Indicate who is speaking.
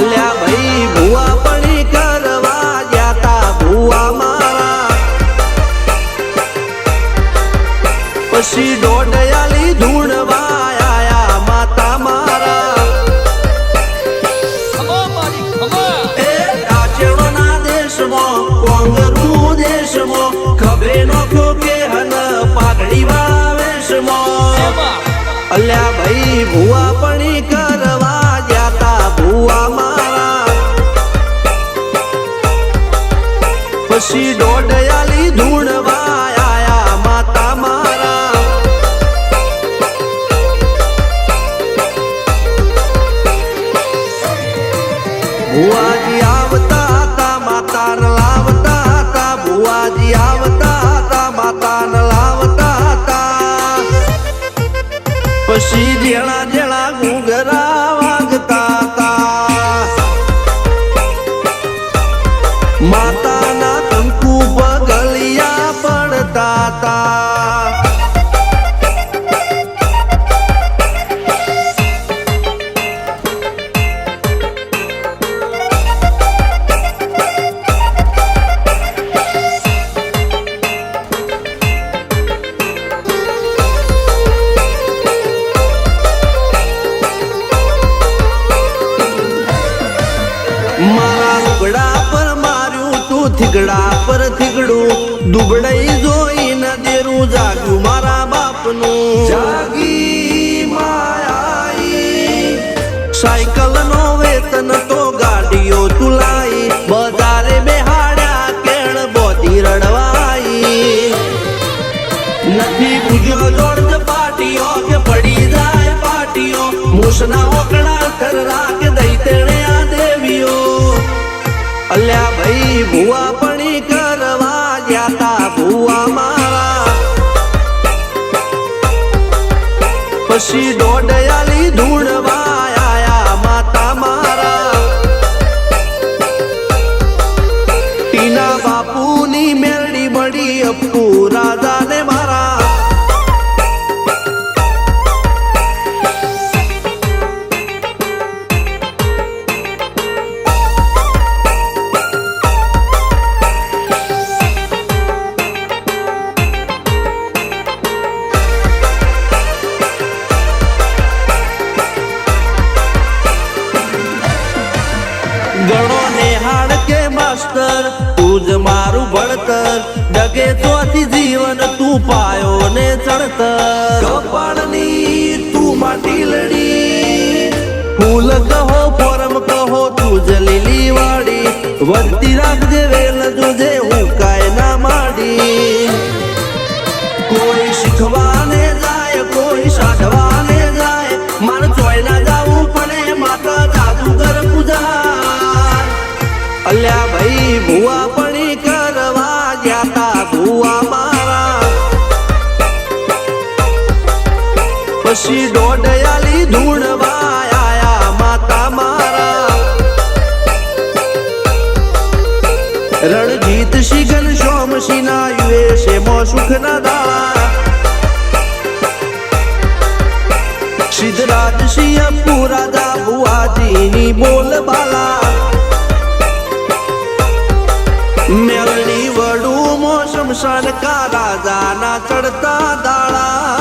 Speaker 1: અલ્યા ભાઈ ભુવા પણી કરવા જાતા ભુવા મારા પછી દોડયાલી ધૂણવા આયા માતા મારા એ કાચેડોના દેશમાં કોંગરું દેશમાં ખબે નોખો કે હન પાઘડી વાવેશમાં અલ્યા ભાઈ ભુવા પણી કરવા જાતા ભુવા મારા પછી દોડયાલી ધૂણવા આયા માતા મારા ભુવાજી આવતા હતા માતાને લાવતા હતા ભુવાજી આવતા હતા માતાને લાવતા હતા પછી જેણા જેણા ઘૂંઘરા વાગતા હતા માતાના કંકુ પગલિયા પડતા હતા મારા લુગડા પર માર્યું તું થીગડા પર થીગડું દુબળાઈ જોઈને દેરું જાગ્યું મારા બાપનું જાગી માયાઈ સાયકલ નો વેતન તો ગાડીઓ તુલાઈ બજારે બેહાડ્યા કેણ બોધી રડવાઈ નથી પૂજ્યો જોડ પાટીઓ કે પડી જાય પાટીઓ મૂસના ઓકડા થરરા કે દઈ તેણે આ દેવીઓ અલ્યા ભાઈ ભુવા પણી કરવા જાતા ભુવા મારા પછી દોડયાલી ધૂણવા આયા માતા મારા ટીના બાપુની મેરડી મળી અપ્પુ રાજાને મારા ગણો નેહાળ કે માસ્ટર તું જ મારું ભણતર ડગે તોથી જીવન તું પાયો ને ચણતર કપાળની તું માટી લડી ફૂલ કહો ફોરમ કહો તું જ લીલી વાડી વધતી રાખજે વેલ જોજે હું કાય ના માડી કોઈ શીખવાને જાય કોઈ સાધવાને જાય મારે ચોય ના જાવું પડે માતા જાદુગર પૂજા અલ્યા ભાઈ ભુવા પણી કરવા જાતા ભુવા મારા પછી દોડયાલી ધૂણવા આયા માતા મારા રણજીત શિગન સોમસિંહ ના યુએસે મો સુખ ના દાળા સિદ્ધરાજ સિંહ પુરાદા ભુવાજીની બોલ બાલા મેલની વડું મો શમશાન કા રાજાના ચડતા દાળા